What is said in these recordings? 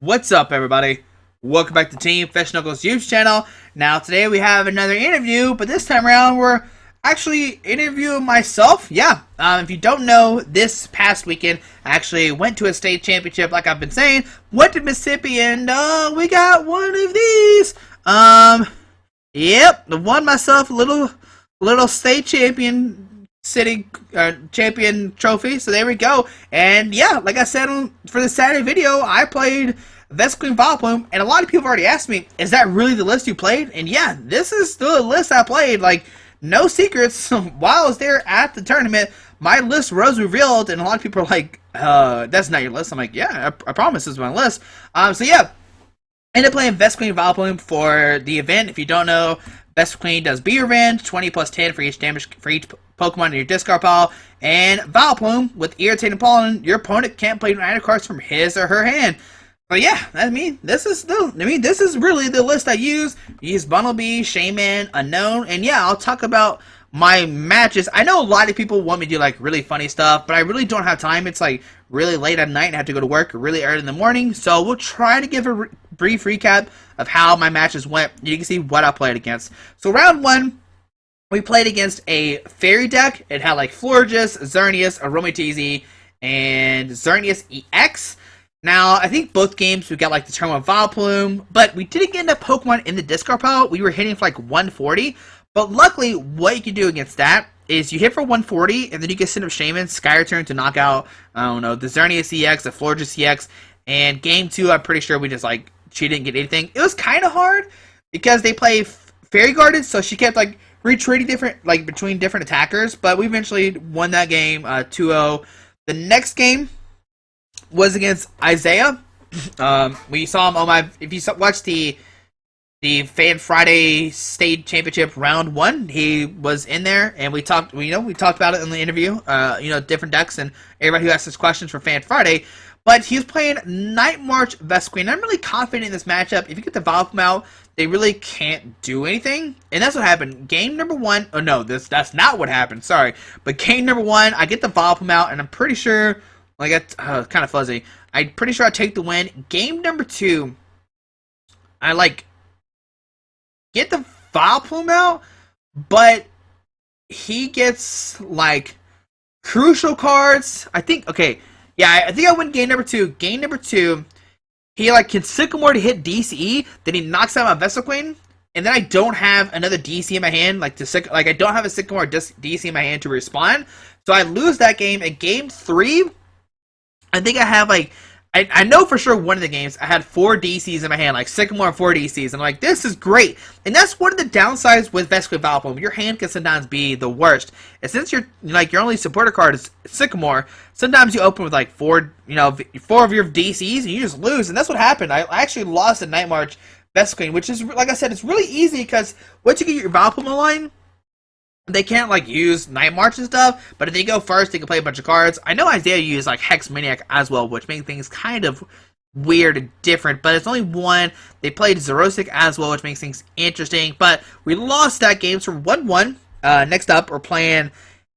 What's up, everybody? Welcome back to Team Fish Knuckles YouTube channel. Now, today we have another interview, but this time around we're actually interviewing myself. If you don't know, this past weekend I actually went to a state championship, like I've been saying. Went to Mississippi, and we got one of these. Won myself a little state champion city champion trophy. So there we go. And yeah, like I said for the Saturday video, I played Vespiquen Vileplume, and a lot of people have already asked me, is that really the list you played? And yeah, this is still the list I played. Like, no secrets. While I was there at the tournament, my list was revealed, and a lot of people are like, that's not your list. I'm like, yeah, I promise this is my list. So yeah, ended up playing Vespiquen Vileplume for the event. If you don't know, Vespiquen does Be Revenge, 20 plus 10 for each damage for each Pokemon in your discard pile, and Vileplume with Irritating Pollen, your opponent can't play either cards from his or her hand. But yeah, this is really the list I use. Use Bunnelby, Shaman, Unknown, and yeah, I'll talk about my matches. I know a lot of people want me to do like really funny stuff, but I really don't have time. It's like really late at night and I have to go to work really early in the morning, so we'll try to give a brief recap of how my matches went. You can see what I played against. So round one, we played against a fairy deck. It had like Florges, Xerneas, Aromatisse, and Xerneas EX. Now, I think both games we got like the turn one Vileplume, but we didn't get enough Pokemon in the discard pile. We were hitting for like 140, but luckily what you can do against that is you hit for 140, and then you can send up Shaman, Sky Return to knock out, I don't know, the Xerneas EX, the Florges EX, and game two, I'm pretty sure we just like, she didn't get anything. It was kind of hard because they play Fairy Guarded, so she kept like retreating between different attackers, but we eventually won that game 2-0. The next game was against Isaiah. We saw him on my. If you watched the Fan Friday State Championship round one, he was in there, and we talked. We talked about it in the interview. Different decks and everybody who asked us questions for Fan Friday. But he was playing Night March Vespiquen. I'm really confident in this matchup. If you get the Vileplume out, they really can't do anything. And that's what happened. Game number one. Oh no, that's not what happened. Sorry, but game number one, I get the Vileplume out, and I'm pretty sure. Like, it's kind of fuzzy. I'm pretty sure I take the win. Game number two, I, get the Vileplume out, but he gets, crucial cards. I think I win game number two. Game number two, he, can Sycamore to hit DCE, then he knocks out my Vespiquen, and then I don't have another DC in my hand, I don't have a Sycamore DC in my hand to respond, so I lose that game. In game three, I think I have, I know for sure one of the games, I had 4 DCs in my hand, Sycamore and 4 DCs, and I'm like, this is great. And that's one of the downsides with Vespiquen Vileplume. Your hand can sometimes be the worst. And since your only supporter card is Sycamore, sometimes you open with, 4 of your DCs, and you just lose. And that's what happened. I actually lost in Night March Vespiquen, which is, like I said, it's really easy, because once you get your Vileplume line, they can't, use Night March and stuff, but if they go first, they can play a bunch of cards. I know Isaiah used, Hex Maniac as well, which makes things kind of weird and different, but it's only one. They played Xerosic as well, which makes things interesting, but we lost that game, so 1-1. Next up, we're playing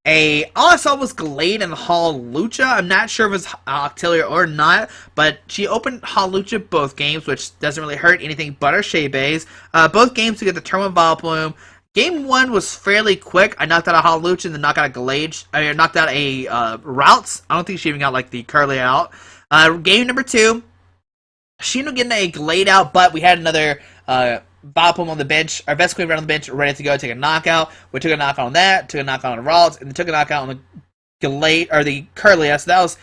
all I saw was Glade and Hawlucha. I'm not sure if it's Octillery or not, but she opened Hawlucha both games, which doesn't really hurt anything but our Shea Bays. Both games to get the turn one Vileplume. Game one was fairly quick. I knocked out a Hawlucha and then knocked out a Glade. I knocked out a Routes. I don't think she even got the Curly out. Game number two, she ended up getting a Glade out, but we had another Vileplume on the bench, our Vespiquen right on the bench, ready to go take a knockout. We took a knockout on that, took a knockout on the Routes, and then took a knockout on the Glade or the Curly. So that was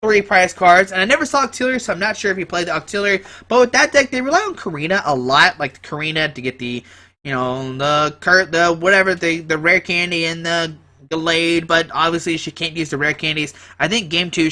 3 prize cards, and I never saw Octillery, so I'm not sure if he played the Octillery. But with that deck, they rely on Karina a lot, the Karina to get the the rare candy and the Glade, but obviously she can't use the rare candies. I think game two,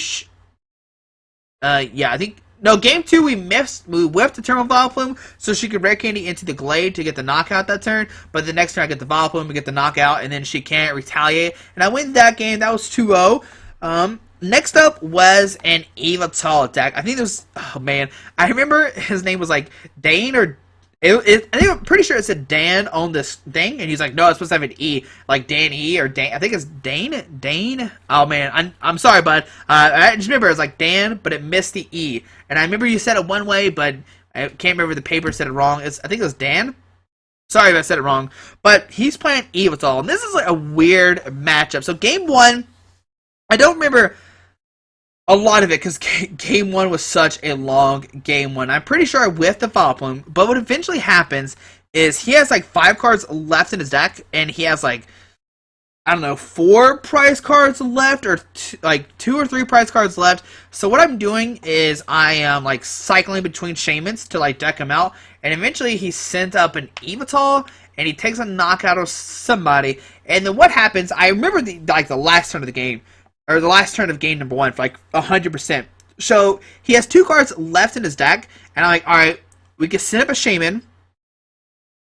game two we whiffed the turn of Vileplume, so she could rare candy into the Glade to get the knockout that turn, but the next turn I get the Vileplume to get the knockout, and then she can't retaliate, and I win that game. That was 2-0. Next up was an Evital deck. I think it was, I remember his name was Dane or I think I'm pretty sure it said Dan on this thing, and he's like, no, it's supposed to have an E, like Dan E or Dan. I think it's Dane. Oh man, I'm sorry, bud. I just remember it was like Dan, but it missed the E, and I remember you said it one way, but I can't remember the paper said it wrong. I think it was Dan. Sorry if I said it wrong, but he's playing Evital, and this is like a weird matchup. So game one, I don't remember a lot of it because game one was such a long game one. I'm pretty sure I whiffed the Vileplume, but what eventually happens is he has like 5 cards left in his deck, and he has like, I don't know, 4 prize cards left, or like 2 or 3 prize cards left. So what I'm doing is I am like cycling between Shamans to like deck him out, and eventually he sent up an Evital, and he takes a knockout of somebody, and then what happens, I remember the last turn of the game, or the last turn of game number 1 for like 100%. So he has 2 cards left in his deck, and I'm like, alright, we can set up a Shaman.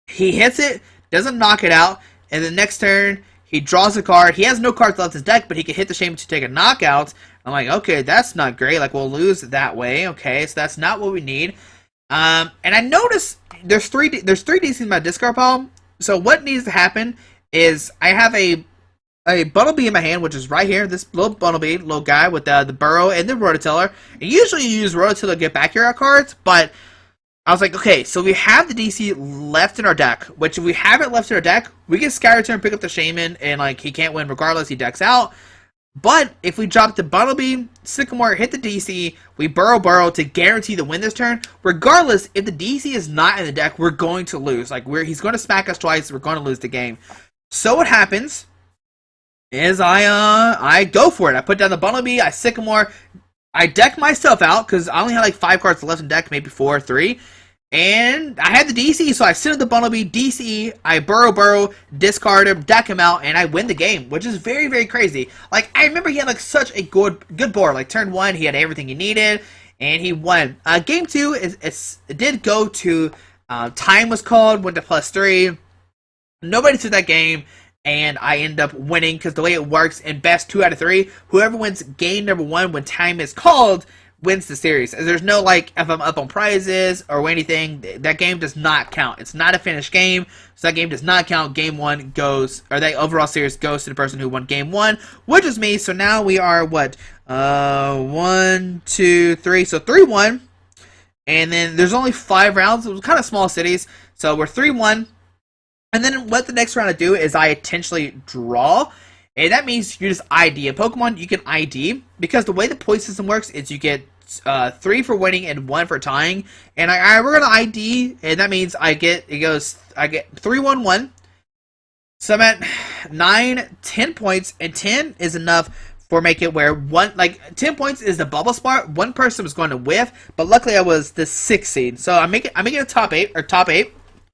He hits it, doesn't knock it out, and the next turn, he draws a card. He has no cards left in his deck, but he can hit the Shaman to take a knockout. I'm like, okay, that's not great. Like, we'll lose that way. Okay, so that's not what we need. And I noticed there's three DCs in my discard pile. So what needs to happen is I have a Bumblebee in my hand, which is right here, this little Bumblebee, little guy with the Burrow and the Rototiller. And usually you use Rototiller to get back your cards, but I was like, okay, so we have the DC left in our deck, which if we have it left in our deck, we can Sky Return, pick up the Shaman, and like he can't win regardless, he decks out. But if we drop the Bumblebee, Sycamore, hit the DC, we Burrow to guarantee the win this turn. Regardless, if the DC is not in the deck, we're going to lose. Like he's going to smack us twice, we're going to lose the game. So what happens is I go for it. I put down the Bumblebee, I Sycamore, I deck myself out because I only had like 5 cards left in deck, maybe 4 or 3. And I had the DC, so I sit at the Bumblebee, DC, I Burrow, discard him, deck him out, and I win the game, which is very, very crazy. Like, I remember he had like such a good board. Like, turn 1, he had everything he needed, and he won. Game 2, it did go to, time was called, went to +3. Nobody took that game, and I end up winning because the way it works in best 2 out of 3, whoever wins game number 1 when time is called wins the series. There's no like if I'm up on prizes or anything, that game does not count. It's not a finished game, so that game does not count. Game 1 goes, or the overall series goes to the person who won game 1, which is me. So now we are what 1, 2, 3, so 3-1, and then there's only 5 rounds. It was kind of small cities, so we're 3-1. And then what the next round I do is I intentionally draw. And that means you just ID. In Pokemon, you can ID. Because the way the point system works is you get 3 for winning and 1 for tying. And we're going to ID. And that means I get 3-1-1. So I'm at 9, 10 points. And 10 is enough for make it where 10 points is the bubble spot. One person was going to whiff. But luckily I was the 6th seed. So I'm making a top 8.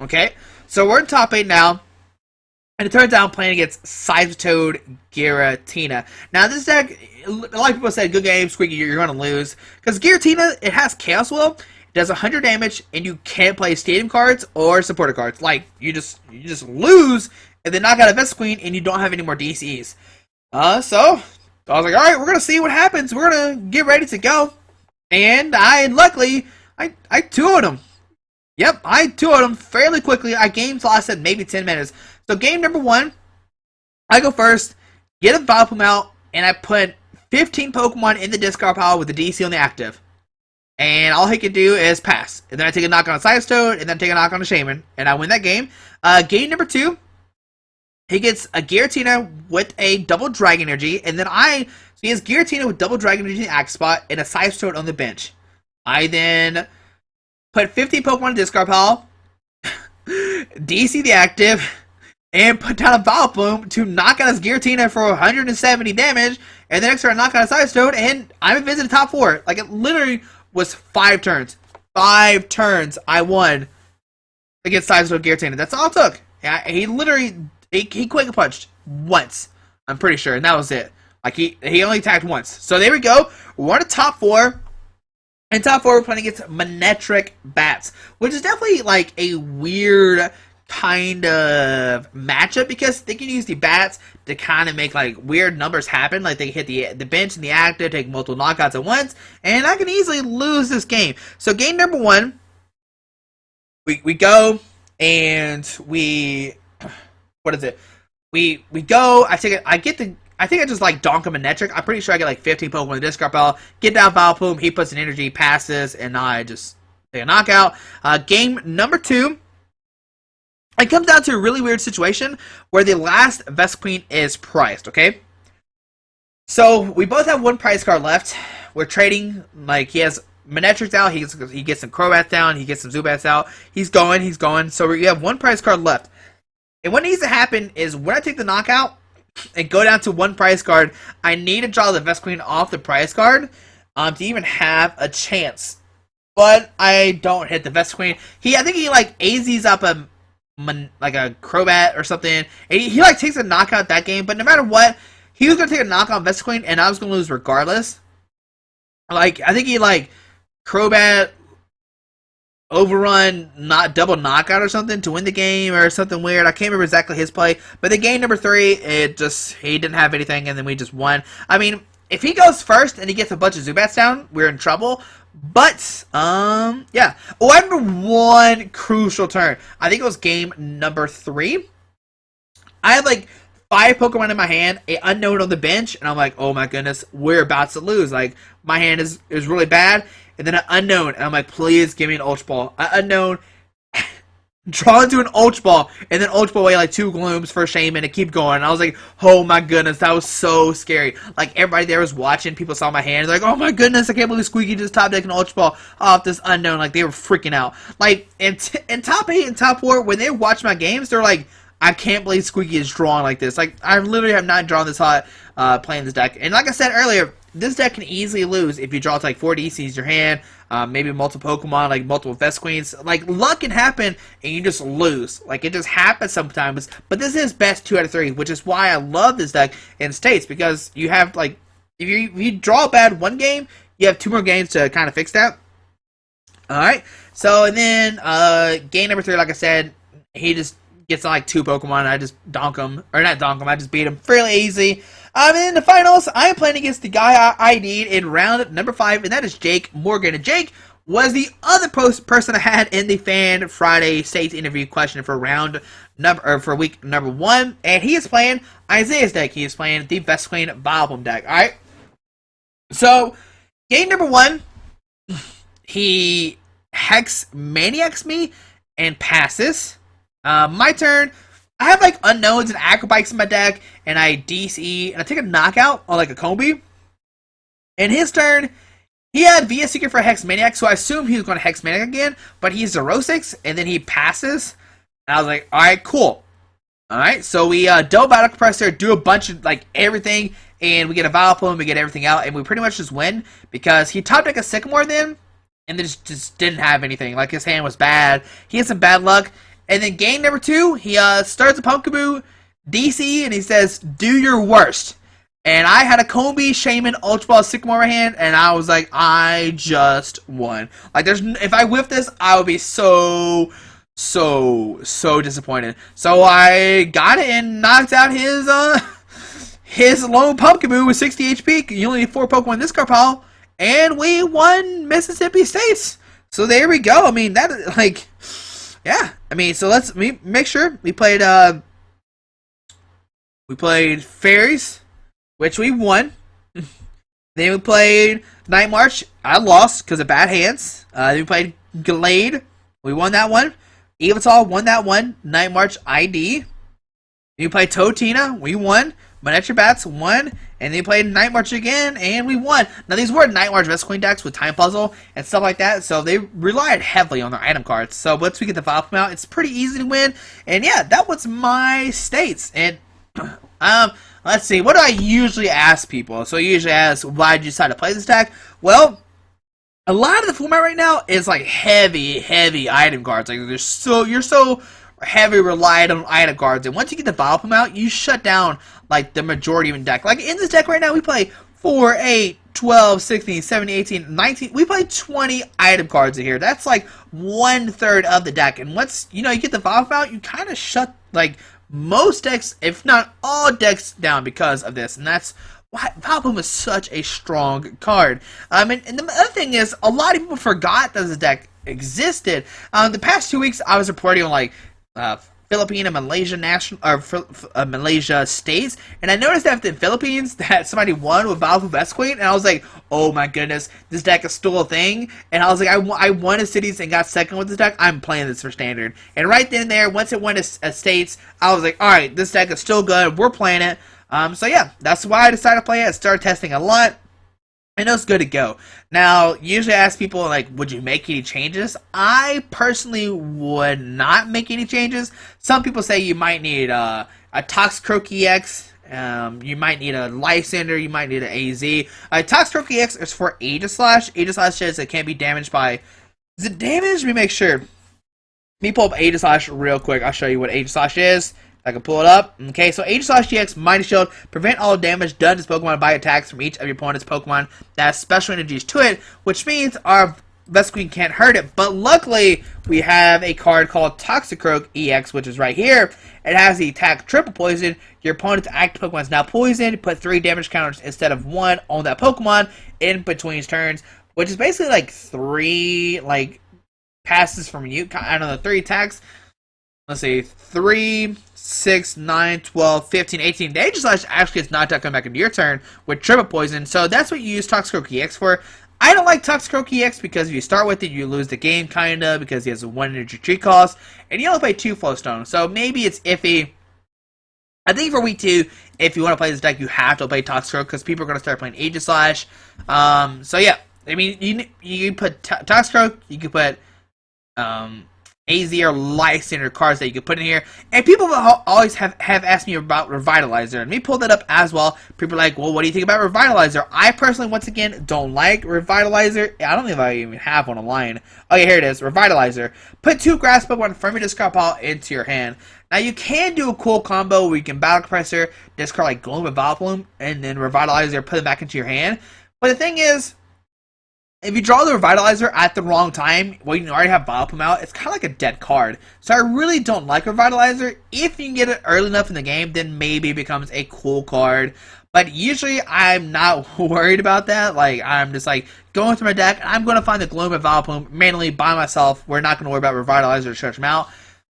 Okay. So we're in top 8 now, and it turns out I'm playing against Cytoad Giratina. Now this deck, a lot of people said, good game, Squeaky, you're going to lose. Because Giratina, it has Chaos Will, it does 100 damage, and you can't play Stadium cards or Supporter cards. Like, you just lose, and then knock out a Vespiquen, and you don't have any more DCs. So, I was like, alright, we're going to see what happens. We're going to get ready to go. And luckily, I 2-0'd him. Yep, I 2-0'd him fairly quickly. Our games lasted maybe 10 minutes. So game number 1, I go first, get a Vileplume out, and I put 15 Pokemon in the discard pile with the DC on the active. And all he can do is pass. And then I take a knock on a Cytoad, and then take a knock on a Shaman, and I win that game. Game number 2, he gets a Giratina with a double Dragon Energy, and then so he has Giratina with double Dragon Energy in the active spot, and a Cytoad on the bench. I then put 15 Pokemon in the discard pile, DC the active, and put down a Vileplume to knock out his Giratina for 170 damage, and the next turn I knock out a Cytoad, and I'm advancing to top 4. Like, it literally was 5 turns. 5 turns I won against Cytoad Giratina. That's all it took. He literally, he Quick Punched once, I'm pretty sure, and that was it. Like, he only attacked once. So there we go. We're on to top 4. In top 4, we're playing against Manectric Bats, which is definitely like a weird kind of matchup because they can use the bats to kind of make like weird numbers happen. Like they hit the bench and the active, take multiple knockouts at once, and I can easily lose this game. So game number 1, we go and we what is it? We go. I take it. I get the. I think I just like donk him a Netric. I'm pretty sure I get like 15 Pokemon in the discard pile. Get down Vileplume. He puts an energy, passes, and I just take a knockout. Game number 2. It comes down to a really weird situation where the last Vespiquen is priced. Okay. So we both have one prize card left. We're trading. Like he has Manectrics out. He gets some Crobats down. He gets some Zubats out. He's going. So we have one prize card left. And what needs to happen is when I take the knockout and go down to one prize card, I need to draw the Vespiquen off the prize card to even have a chance. But I don't hit the Vespiquen. I think he like AZs up a Crobat or something. And he like takes a knockout that game. But no matter what, he was gonna take a knockout on Vespiquen, and I was gonna lose regardless. Like I think he like Crobat overrun, not double knockout or something to win the game or something weird. I can't remember exactly his play, but the game number 3, he didn't have anything, and then we just won. I mean, if he goes first and he gets a bunch of Zubats down, we're in trouble. But yeah. Oh, I remember one crucial turn. I think it was game number 3. I had like 5 Pokemon in my hand, an unknown on the bench, and I'm like, oh my goodness, we're about to lose. Like my hand is really bad. And then an unknown, and I'm like, please give me an Ultra Ball. An unknown, draw into an Ultra Ball, and then Ultra Ball away like 2 Glooms for Shaman and keep going. And I was like, oh my goodness, that was so scary. Like, everybody there was watching, people saw my hand, like, oh my goodness, I can't believe Squeaky just top deck an Ultra Ball off this unknown. Like, they were freaking out. Like, in top 8 and top 4, when they watch my games, they're like, I can't believe Squeaky is drawing like this. Like, I literally have not drawn this hot playing this deck. And like I said earlier, this deck can easily lose if you draw to like 4 DCs your hand, maybe multiple Pokemon, like multiple Vespiquens. Like, luck can happen and you just lose. Like, it just happens sometimes. But this is best 2 out of 3, which is why I love this deck in states, because you have, like, if you draw bad one game, you have 2 more games to kind of fix that. Alright, so, and then, game number 3, like I said, he just gets like 2 Pokemon, and I just donk him, or not donk him, I just beat him fairly easy. And in the finals, I am playing against the guy I ID'd in round number 5, and that is Jake Morgan. And Jake was the other person I had in the Fan Friday States interview question for for week number 1, and he is playing Isaiah's deck. He is playing the Vespiquen Vileplume deck. All right. So game number 1, he Hex Maniacs me and passes. My turn. I have like unknowns and acrobikes in my deck, and I DC, and I take a knockout on like a Combi. In his turn, he had Vespiquen for Hex Maniac, so I assumed he was going to Hex Maniac again, but he's a Rosix, and then he passes. And I was like, alright, cool. Alright, so we double Battle Compressor, do a bunch of like everything, and we get a Vileplume, we get everything out, and we pretty much just win, because he top decked a Sycamore then, and then just didn't have anything. Like, his hand was bad. He had some bad luck. And then game number 2, he starts a Pumpkaboo DC, and he says, do your worst. And I had a Combi, Shaman, Ultra Ball, Sycamore in my hand, and I was like, I just won. Like, if I whiff this, I would be so disappointed. So I got it and knocked out his lone Pumpkaboo with 60 HP. You only need 4 Pokemon in this card pile, and we won Mississippi States. So there we go. I mean, that is like... Yeah, I mean, so let's make sure we played Fairies, which we won. Then we played Night March. I lost because of bad hands. Then we played Glade. We won that one. Evital won that one. Night March ID. Then we played Totina. We won. Bats won, and they played Night March again, and we won. Now, these were Night March Vespiquen decks with Time Puzzle and stuff like that, so they relied heavily on their item cards. So once we get the Vileplume out, it's pretty easy to win. And yeah, that was my states. And let's see, what do I usually ask people? So I usually ask, why did you decide to play this deck? Well, a lot of the format right now is like heavy item cards. Like, you're so heavy relied on item cards, and once you get the Vileplume out, you shut down like the majority of the deck. Like in this deck right now, we play 4, 8, 12, 16, 17, 18, 19. We play 20 item cards in here. That's like 1/3 of the deck. And once you get the Vileplume out, you kind of shut like most decks, if not all decks, down because of this. And that's why Vileplume is such a strong card. And the other thing is, a lot of people forgot that this deck existed. The past 2 weeks, I was reporting on like Philippine and Malaysia Malaysia states, and I noticed that in the Philippines that somebody won with Vileplume Vespiquen, and I was like, oh my goodness, this deck is still a thing. And I was like, I won a cities and got second with this deck. I'm playing this for standard. And right then and there, once it went to states, I was like, all right, this deck is still good. We're playing it. So yeah, that's why I decided to play it. I started testing a lot. And it was good to go. Now, usually I ask people, like, would you make any changes? I personally would not make any changes. Some people say you might need a Toxicroak EX, you might need a Lysander, you might need an AZ. Toxicroak EX is for Aegislash. Aegislash says it can't be damaged by... Is it damaged? Let me make sure. Let me pull up Aegislash real quick. I'll show you what Aegislash is. I can pull it up. Okay, so Aegislash GX, Mighty Shield, prevent all damage done to this Pokemon by attacks from each of your opponent's Pokemon that has special energies to it, which means our Vespiquen can't hurt it. But luckily, we have a card called Toxicroak EX, which is right here. It has the attack triple poison. Your opponent's active Pokemon is now poisoned. Put 3 damage counters instead of 1 on that Pokemon in between turns, which is basically like 3 passes from you. I don't know, 3 attacks. Let's see, 3, 6, 9, 12, 15, 18. The Aegislash actually gets knocked out coming back into your turn with triple poison, so that's what you use Toxicroak EX for. I don't like Toxicroak EX because if you start with it, you lose the game, kinda, because he has a 1 energy tree cost, and you only play 2 Flowstone, so maybe it's iffy. I think for week 2, if you want to play this deck, you have to play Toxicroak, because people are going to start playing Aegislash. So yeah, I mean, you can put Toxicroak, you can put, AZ or Lysander cards that you can put in here. And people always have asked me about Revitalizer. And let me pull that up as well. People are like, well, what do you think about Revitalizer? I personally, once again, don't like Revitalizer. I don't think I even have one online. Oh yeah, here it is. Revitalizer. Put 2 grass Pokemon from your discard pile into your hand. Now you can do a cool combo where you can Battle Compressor, discard like Gloom and Vileplume, and then Revitalizer, put it back into your hand. But the thing is, if you draw the Revitalizer at the wrong time, well, you already have Vileplume out, it's kind of like a dead card. So I really don't like Revitalizer. If you can get it early enough in the game, then maybe it becomes a cool card. But usually, I'm not worried about that. Like, I'm just like, going through my deck, I'm going to find the Gloom and Vileplume manually by myself. We're not going to worry about Revitalizer to stretch them out.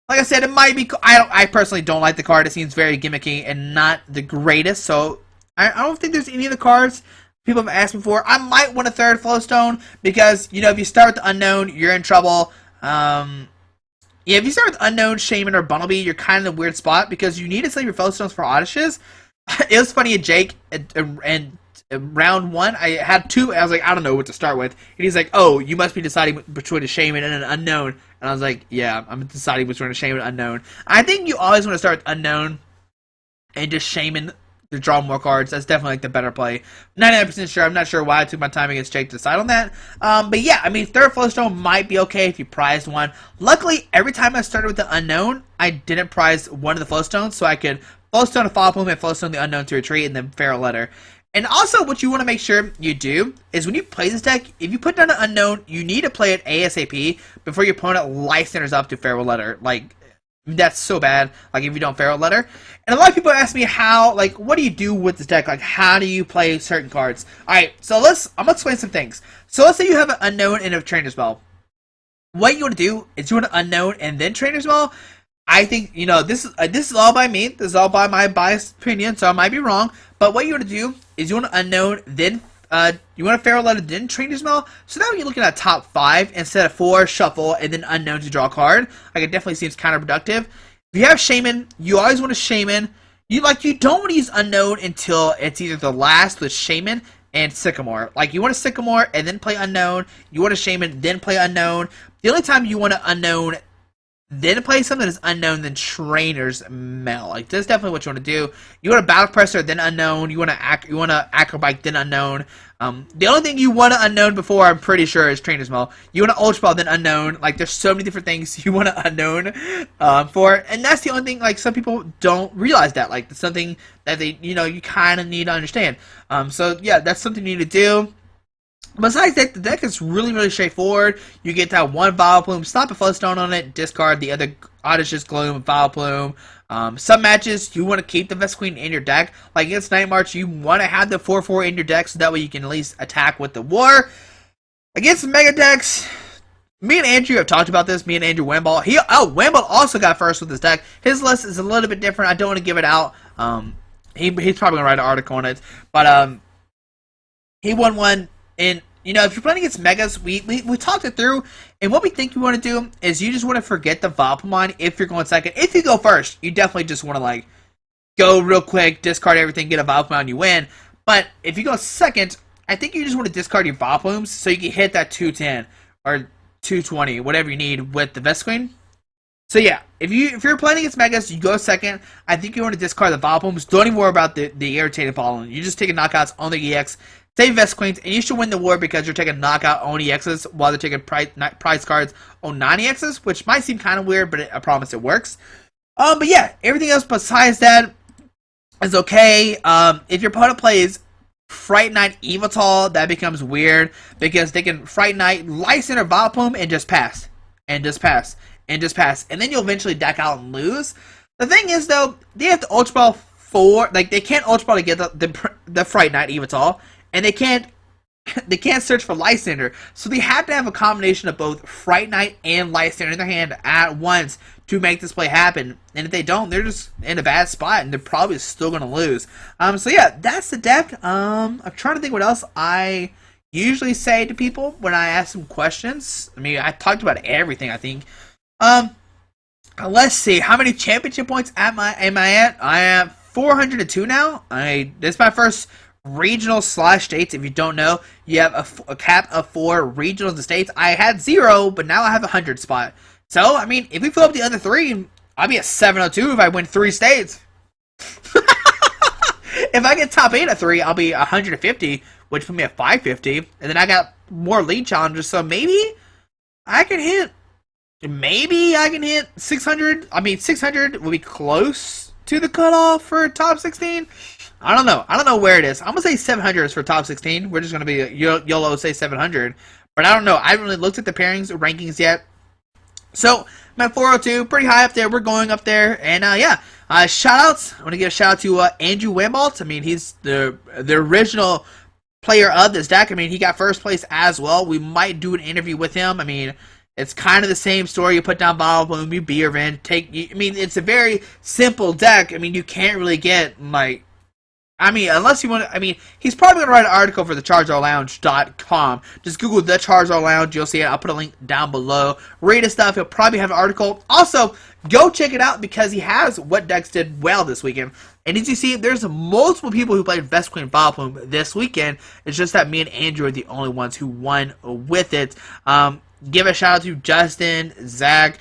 Like I said, it might be... I personally don't like the card. It seems very gimmicky and not the greatest. So, I don't think there's any of the cards... People have asked before. I might want a 3rd Flowstone because, you know, if you start with the Unknown, you're in trouble. Yeah, if you start with Unknown, Shaman, or Bunnelby, you're kind of in a weird spot because you need to save your Flowstones for Odysseus. It was funny, Jake, and round 1, I had 2. I was like, I don't know what to start with. And he's like, oh, you must be deciding between a Shaman and an Unknown. And I was like, yeah, I'm deciding between a Shaman and an Unknown. I think you always want to start with Unknown and just Shaman to draw more cards. That's definitely like the better play. 99% sure. I'm not sure why I took my time against Jake to decide on that. But yeah, I mean, 3rd Flowstone might be okay if you prized one. Luckily, every time I started with the Unknown, I didn't prize one of the Flowstones, so I could Flowstone a Vileplume and Flowstone the Unknown to retreat, and then Feral Letter. And also, what you want to make sure you do is when you play this deck, if you put down an Unknown, you need to play it ASAP before your opponent Lysanders up to Feral Letter. Like, that's so bad, like, if you don't Feral Letter. And a lot of people ask me how, like, what do you do with this deck? Like, how do you play certain cards? Alright, so I'm going to explain some things. So let's say you have an Unknown and a Trainer Spell. What you want to do is you want an Unknown and then Trainer Spell. I think, you know, this is all by me. This is all by my biased opinion, so I might be wrong. But what you want to do is you want an Unknown, then you want a Feral Letter, then Trainer Spell. So now you're looking at top 5 instead of 4, Shuffle, and then Unknown to draw a card. Like, it definitely seems counterproductive. If you have Shaman, you always want a Shaman. You don't want to use Unknown until it's either the last with Shaman and Sycamore. Like, you want a Sycamore and then play Unknown. You want a Shaman, then play Unknown. The only time you want an Unknown then play something that is Unknown, then Trainer's Mail. Like, that's definitely what you want to do. You want a Battle Presser, then Unknown. You want to Acrobike, then Unknown. The only thing you want to Unknown before, I'm pretty sure, is Trainer's Mail. You want to Ultra Ball, then Unknown. Like, there's so many different things you want to Unknown for. And that's the only thing, like, some people don't realize that. Like, it's something that they, you know, you kind of need to understand. So, yeah, that's something you need to do. Besides that, the deck is really, really straightforward. You get that one Vileplume, slap a Flowstone on it, discard the other Odysseus, Gloom, Vileplume. Some matches, you want to keep the Vespiquen in your deck. Like against Night March, you want to have the 4/4 in your deck so that way you can at least attack with the War. Against Mega decks, Me and Andrew have talked about this. Me and Andrew Wamball. Wamball also got first with his deck. His list is a little bit different. I don't want to give it out. He's probably gonna write an article on it. But he won one. And you know, if you're playing against Megas, we talked it through. And what we think you want to do is you just want to forget the Vileplume if you're going second. If you go first, you definitely just want to like go real quick, discard everything, get a Vileplume, and you win. But if you go second, I think you just want to discard your Vileplumes so you can hit that 210 or 220, whatever you need with the Vespiquen. So yeah, if you're playing against Megas, you go second. I think you want to discard the Vileplumes. Don't even worry about the irritating following. You just take knockouts on the EX, save Vespiquens, and you should win the war because you're taking knockout on EXs while they're taking prize cards on non-EXs, which might seem kind of weird, but I promise it works. But yeah, everything else besides that is okay. If your opponent plays Fright Knight Evital, that becomes weird because they can Fright Knight, Lysander, Vileplume, and just pass. And just pass. And just pass. And then you'll eventually deck out and lose. The thing is, though, they have to Ultra Ball 4. Like, they can't Ultra Ball to get the Fright Knight Evital. And they can't search for Lysander. So they have to have a combination of both Fright Knight and Lysander in their hand at once to make this play happen. And if they don't, they're just in a bad spot and they're probably still going to lose. So yeah, that's the deck. I'm trying to think what else I usually say to people when I ask them questions. I mean, I talked about everything, I think. Let's see. How many championship points am I at? I am 402 now. This is my first regional / states. If you don't know, you have a cap of 4 regionals and states. I had 0, but now I have a 100 spot. So, I mean, if we fill up the other 3, I'll be at 702 if I win 3 states. If I get top 8 of 3, I'll be 150, which put me at 550. And then I got more league challenges, so maybe I can hit 600. I mean, 600 will be close to the cutoff for top 16. I don't know. I don't know where it is. I'm going to say 700 is for top 16. We're just going to be YOLO say 700. But I don't know. I haven't really looked at the pairings or rankings yet. So, I'm at 402. Pretty high up there. We're going up there. And, yeah. Shout-outs. I want to give a shout-out to Andrew Wambalt. I mean, he's the original player of this deck. I mean, he got first place as well. We might do an interview with him. I mean, it's kind of the same story. You put down Vileplume, you beer event, I mean, it's a very simple deck. I mean, you can't really get, like, I mean, unless you want to, I mean, he's probably going to write an article for the CharizardLounge.com. Just Google the Charizard Lounge, you'll see it. I'll put a link down below. Read his stuff, he'll probably have an article. Also, go check it out because he has what decks did well this weekend. And as you see, there's multiple people who played Vespiquen Vileplume this weekend. It's just that me and Andrew are the only ones who won with it. Give a shout out to Justin, Zach.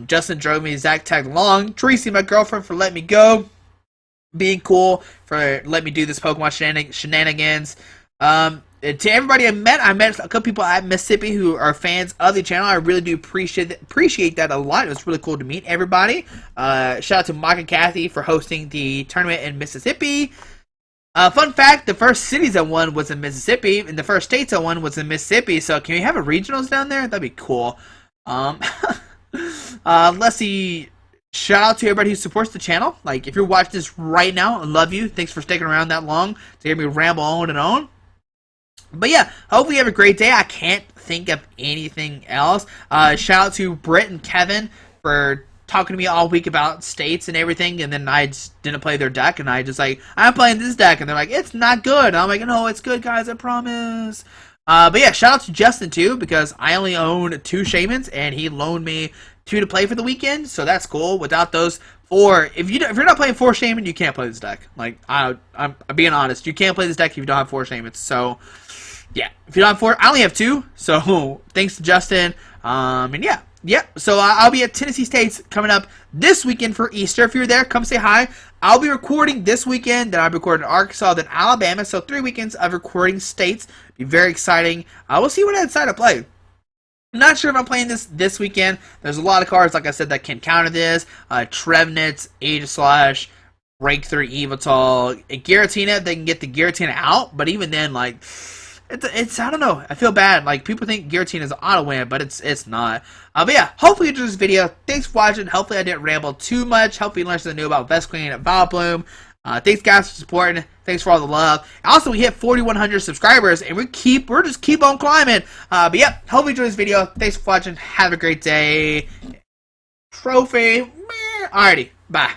Justin drove me, Zach tagged along. Tracy, my girlfriend, for letting me go. Being cool, for letting me do this Pokemon shenanigans. To everybody I met a couple people at Mississippi who are fans of the channel. I really do appreciate that a lot. It was really cool to meet everybody. Shout out to Mike and Kathy for hosting the tournament in Mississippi. Fun fact, the first cities I won was in Mississippi, and the first states I won was in Mississippi, so can we have a regionals down there? That'd be cool. Let's see. Shout out to everybody who supports the channel. Like, if you're watching this right now, I love you. Thanks for sticking around that long to hear me ramble on and on. But yeah, hopefully you have a great day. I can't think of anything else. Shout out to Britt and Kevin for talking to me all week about states and everything, and then I just didn't play their deck, and I just like, I'm playing this deck, and they're like, it's not good. And I'm like, no, it's good, guys, I promise. But yeah, shout out to Justin too, because I only own 2 Shamans, and he loaned me 2 to play for the weekend, so that's cool. Without those 4, if you're not playing 4 Shaman, you can't play this deck. Like, I'm being honest, you can't play this deck if you don't have 4 Shamans. So yeah, if you don't have 4, I only have 2. So thanks to Justin. And yeah. So I'll be at Tennessee State's coming up this weekend for Easter. If you're there, come say hi. I'll be recording this weekend. Then I'll be recording Arkansas, then Alabama. So 3 weekends of recording states. Be very exciting. We'll see what I decide to play. I'm not sure if I'm playing this weekend. There's a lot of cards, like I said, that can counter this. Trevenants, Aegislash, Breakthrough, Evital, Giratina. They can get the Giratina out, but even then, like, it's I don't know. I feel bad. Like, people think Giratina is an auto win, but it's not. But yeah, hopefully you enjoyed this video. Thanks for watching. Hopefully I didn't ramble too much. Hopefully you learned something new about Vespiquen and Vileplume. Thanks guys for supporting. Thanks for all the love. Also, we hit 4,100 subscribers, and we're just keep on climbing. But yep, hope you enjoyed this video. Thanks for watching. Have a great day. Trophy. Alrighty, bye.